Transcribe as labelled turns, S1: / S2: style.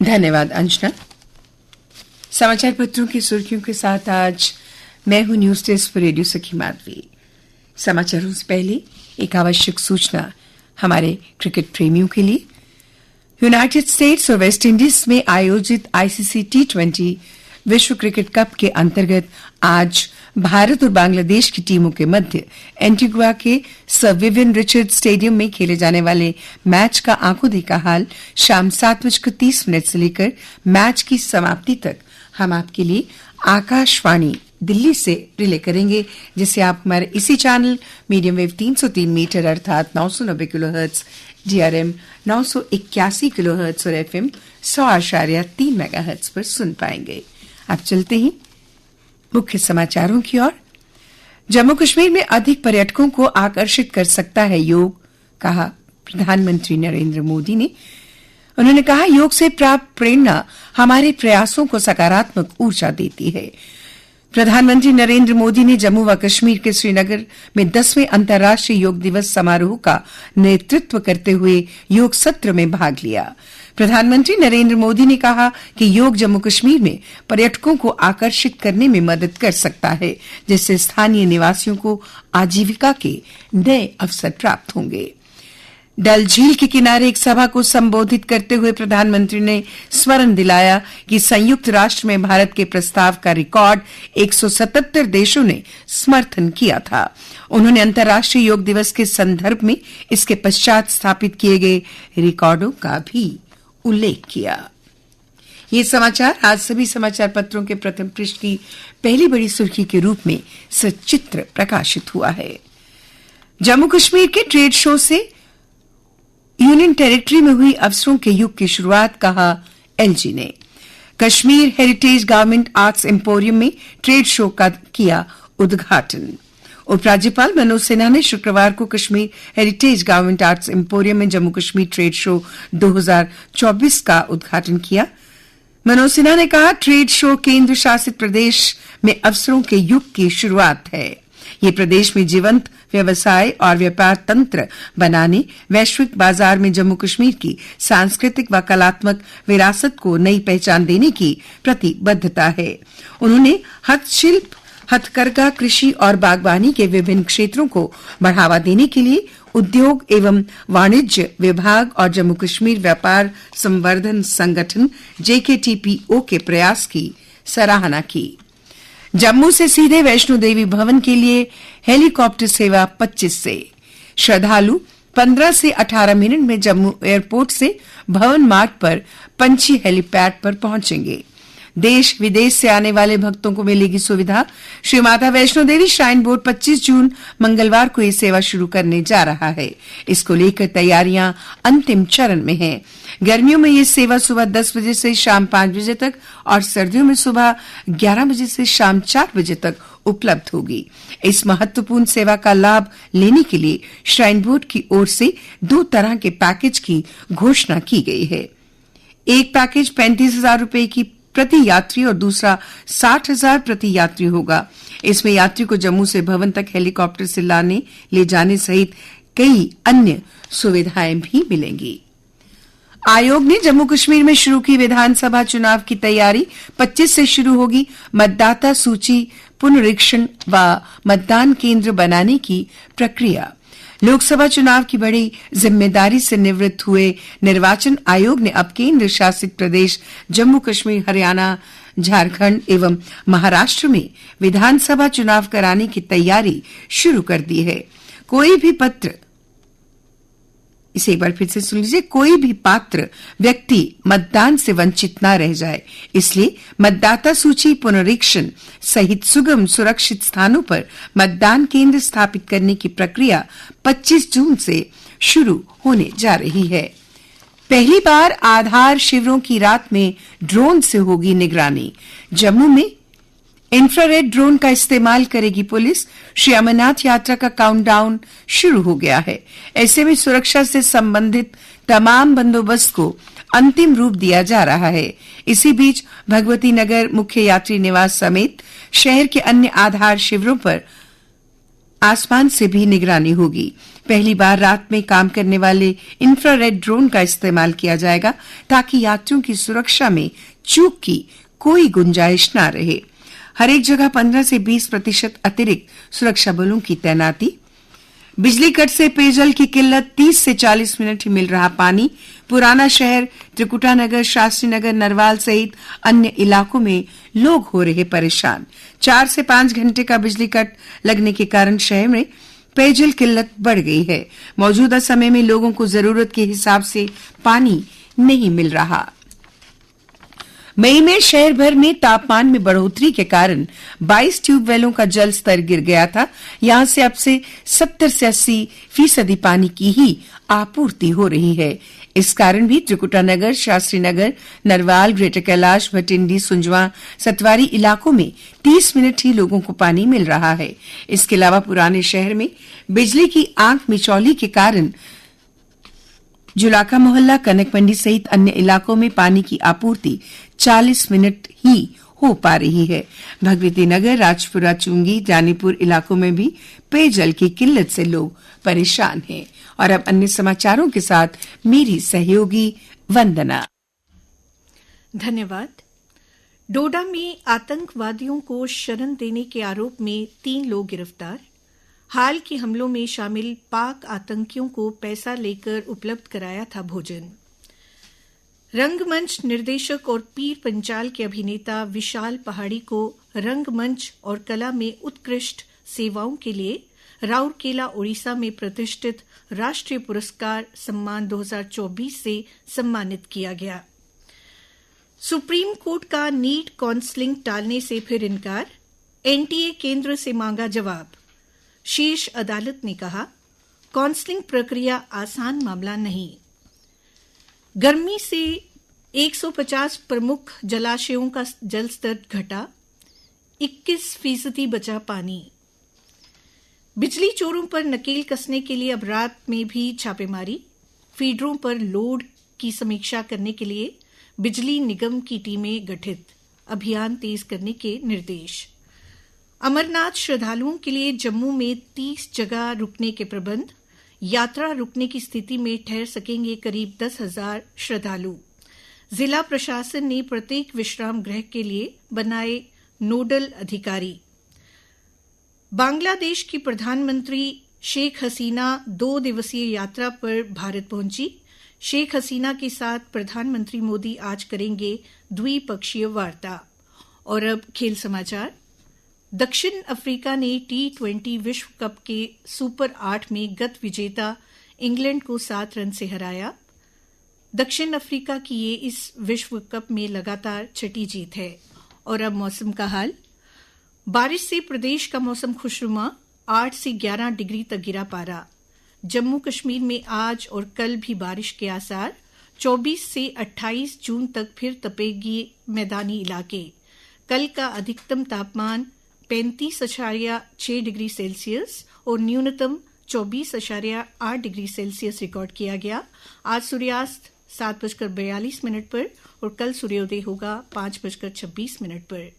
S1: धन्यवाद अंजना। समाचार पत्रों की सुर्खियों के साथ आज मैं हूं न्यूज डेस्क पर रेडियो सखी माधवी। समाचारों से पहले एक आवश्यक सूचना हमारे क्रिकेट प्रेमियों के लिए। यूनाइटेड स्टेट्स और वेस्ट इंडीज में आयोजित आईसीसी T20 विश्व क्रिकेट कप के अंतर्गत आज भारत और बांग्लादेश की टीमों के मध्य एंटीगुआ के सर विवियन रिचर्ड स्टेडियम में खेले जाने वाले मैच का आंखों देखा हाल शाम 7:30 से लेकर मैच की समाप्ति तक हम आपके लिए आकाशवाणी दिल्ली से रिले करेंगे, जिसे आप हमारे इसी चैनल मीडियम वेव 303 मीटर अर्थात 990 किलोहर्ट्ज, DRM 981 किलोहर्ट्ज और FM 100.3 मेगाहर्ट्ज पर सुन पाएंगे। अब चलते हैं मुख्य समाचारों की ओर। जम्मू कश्मीर में अधिक पर्यटकों को आकर्षित कर सकता है योग, कहा प्रधानमंत्री नरेंद्र मोदी ने। उन्होंने कहा, योग से प्राप्त प्रेरणा हमारे प्रयासों को सकारात्मक ऊर्जा देती है। प्रधानमंत्री नरेंद्र मोदी ने जम्मू व कश्मीर के श्रीनगर में 10वें अंतर्राष्ट्रीय योग दिवस समारोह का नेतृत्व करते हुए योग सत्र में भाग लिया। प्रधानमंत्री नरेंद्र मोदी ने कहा कि योग जम्मू कश्मीर में पर्यटकों को आकर्षित करने में मदद कर सकता है, जिससे स्थानीय निवासियों को आजीविका के नए अवसर प्राप्त होंगे। डल झील के किनारे एक सभा को संबोधित करते हुए प्रधानमंत्री ने स्मरण दिलाया कि संयुक्त राष्ट्र में भारत के प्रस्ताव का रिकॉर्ड 177 देशों ने समर्थन किया था। उन्होंने अंतर्राष्ट्रीय योग दिवस के संदर्भ में इसके पश्चात स्थापित किए गए रिकॉर्डों का भी उल्लेख किया। ये समाचार आज सभी समाचार पत्रों के प्रथम पृष्ठ की पहली बड़ी सुर्खी के रूप में सचित्र प्रकाशित हुआ है। जम्मू कश्मीर के ट्रेड शो से यूनियन टेरिटरी में हुई अवसरों के युग की शुरुआत, कहा एलजी ने। Kashmir heritage government arts emporium में ट्रेड शो का किया उद्घाटन। उपराज्यपाल मनोज सिन्हा ने शुक्रवार को Kashmir heritage government arts emporium में जम्मू कश्मीर ट्रेड शो 2024 का उद्घाटन किया। मनोज सिन्हा ने कहा, ट्रेड शो केंद्र शासित प्रदेश में अवसरों के युग की शुरुआत है। ये प्रदेश में जीवंत व्यवसाय और व्यापार तंत्र बनाने, वैश्विक बाजार में जम्मू कश्मीर की सांस्कृतिक व कलात्मक विरासत को नई पहचान देने की प्रतिबद्धता है। उन्होंने हस्तशिल्प, हथकरघा, कृषि और बागवानी के विभिन्न क्षेत्रों को बढ़ावा देने के लिए उद्योग एवं वाणिज्य विभाग और जम्मू कश्मीर व्यापार संवर्धन संगठन JKTPO के प्रयास की सराहना की। जम्मू से सीधे वैष्णो देवी भवन के लिए हेलीकॉप्टर सेवा 25 से। श्रद्धालु 15 से 18 मिनट में जम्मू एयरपोर्ट से भवन मार्ग पर पंछी हेलीपैड पर पहुंचेंगे। देश विदेश से आने वाले भक्तों को मिलेगी सुविधा। श्री माता वैष्णो देवी श्राइन बोर्ड 25 जून मंगलवार को ये सेवा शुरू करने जा रहा है। इसको लेकर तैयारियां अंतिम चरण में हैं। गर्मियों में ये सेवा सुबह 10 बजे से शाम 5 बजे तक और सर्दियों में सुबह 11 बजे से शाम 4 बजे तक उपलब्ध होगी। इस महत्वपूर्ण सेवा का लाभ लेने के लिए श्राइन बोर्ड की ओर से 2 तरह के पैकेज की घोषणा की गई है। एक पैकेज 35,000 रुपए की प्रति यात्री और दूसरा 60,000 प्रति यात्री होगा। इसमें यात्री को जम्मू से भवन तक हेलीकॉप्टर से लाने ले जाने सहित कई अन्य सुविधाएं भी मिलेंगी। आयोग ने जम्मू कश्मीर में शुरू की विधानसभा चुनाव की तैयारी 25 से शुरू होगी। मतदाता सूची पुनरीक्षण व मतदान केंद्र बनाने की प्रक्रिया। लोकसभा चुनाव की बड़ी जिम्मेदारी से निवृत्त हुए निर्वाचन आयोग ने अब केंद्र शासित प्रदेश जम्मू कश्मीर, हरियाणा, झारखंड एवं महाराष्ट्र में विधानसभा चुनाव कराने की तैयारी शुरू कर दी है। कोई भी पात्र व्यक्ति मतदान से वंचित न रह जाए, इसलिए मतदाता सूची पुनरीक्षण सहित सुगम सुरक्षित स्थानों पर मतदान केंद्र स्थापित करने की प्रक्रिया 25 जून से शुरू होने जा रही है। पहली बार आधार शिविरों की रात में ड्रोन से होगी निगरानी। जम्मू में इंफ्रारेड ड्रोन का इस्तेमाल करेगी पुलिस। श्री अमरनाथ यात्रा का काउंटडाउन शुरू हो गया है। ऐसे में सुरक्षा से संबंधित तमाम बंदोबस्त को अंतिम रूप दिया जा रहा है। इसी बीच भगवती नगर मुख्य यात्री निवास समेत शहर के अन्य आधार शिविरों पर आसमान से भी निगरानी होगी। पहली बार रात में काम करने वाले इंफ्रारेड ड्रोन का इस्तेमाल किया जाएगा ताकि यात्रियों की सुरक्षा में चूक की कोई गुंजाइश न रहे। हर एक जगह 15 से 20% अतिरिक्त सुरक्षा बलों की तैनाती। बिजली कट से पेयजल की किल्लत, 30 से 40 मिनट ही मिल रहा पानी। पुराना शहर, त्रिकुटानगर, शास्त्री नगर, नरवाल सहित अन्य इलाकों में लोग हो रहे परेशान। 4 से 5 घंटे का बिजली कट लगने के कारण शहर में पेयजल किल्लत बढ़ गई है। मौजूदा समय में लोगों को जरूरत के हिसाब से पानी नहीं मिल रहा। मई में शहर भर में तापमान में बढ़ोतरी के कारण 22 ट्यूबवेलों का जल स्तर गिर गया था। यहां से अब से 70 से 80% पानी की ही आपूर्ति हो रही है। इस कारण भी त्रिकुटानगर, शास्त्री नगर, नरवाल, ग्रेटर कैलाश, भटिंडी, सुंजवा, सतवारी इलाकों में 30 मिनट ही लोगों को पानी मिल रहा है। इसके अलावा पुराने शहर में बिजली की आंख मिचौली के कारण जुलाका मोहल्ला, कनक मंडी सहित अन्य इलाकों में पानी की आपूर्ति 40 मिनट ही हो पा रही है। भगवती नगर, राजपुरा, चुंगी, जानीपुर इलाकों में भी पेयजल की किल्लत से लोग परेशान हैं। और अब अन्य समाचारों के साथ मेरी सहयोगी वंदना।
S2: धन्यवाद। डोडा में आतंकवादियों को शरण देने के आरोप में 3 लोग गिरफ्तार। हाल के हमलों में शामिल पाक आतंकियों को पैसा लेकर उपलब्ध कराया था भोजन। रंगमंच निर्देशक और पीर पंचाल के अभिनेता विशाल पहाड़ी को रंगमंच और कला में उत्कृष्ट सेवाओं के लिए राउरकेला, ओडिशा में प्रतिष्ठित राष्ट्रीय पुरस्कार सम्मान 2024 से सम्मानित किया गया। सुप्रीम कोर्ट का नीट काउंसलिंग टालने से फिर इनकार, एनटीए केंद्र से मांगा जवाब। शीर्ष अदालत ने कहा, काउंसलिंग प्रक्रिया आसान मामला नहीं। गर्मी से 150 प्रमुख जलाशयों का जलस्तर घटा, 21% बचा पानी। बिजली चोरों पर नकेल कसने के लिए अब रात में भी छापेमारी। फीडरों पर लोड की समीक्षा करने के लिए बिजली निगम की टीमें गठित, अभियान तेज करने के निर्देश। अमरनाथ श्रद्धालुओं के लिए जम्मू में 30 जगह रुकने के प्रबंध। यात्रा रुकने की स्थिति में ठहर सकेंगे करीब 10,000 श्रद्धालु। जिला प्रशासन ने प्रत्येक विश्राम गृह के लिए बनाए नोडल अधिकारी। बांग्लादेश की प्रधानमंत्री शेख हसीना 2 दिवसीय यात्रा पर भारत पहुंची। शेख हसीना के साथ प्रधानमंत्री मोदी आज करेंगे द्विपक्षीय वार्ता। और अब खेल समाचार। दक्षिण अफ्रीका ने T20 विश्व कप के सुपर 8 में गत विजेता इंग्लैंड को 7 रन से हराया। दक्षिण अफ्रीका की ये इस विश्व कप में लगातार 6ठी जीत है। और अब मौसम का हाल। बारिश से प्रदेश का मौसम खुशनुमा, 8 से 11 डिग्री तक गिरा पारा। जम्मू कश्मीर में आज और कल भी बारिश के आसार। 24 से 28 जून तक फिर तपेगी मैदानी इलाके। कल का अधिकतम तापमान 35.6 डिग्री सेल्सियस और न्यूनतम 24.8 डिग्री सेल्सियस रिकॉर्ड किया गया। आज सूर्यास्त 7:42 पर और कल सूर्योदय होगा 5:26 पर।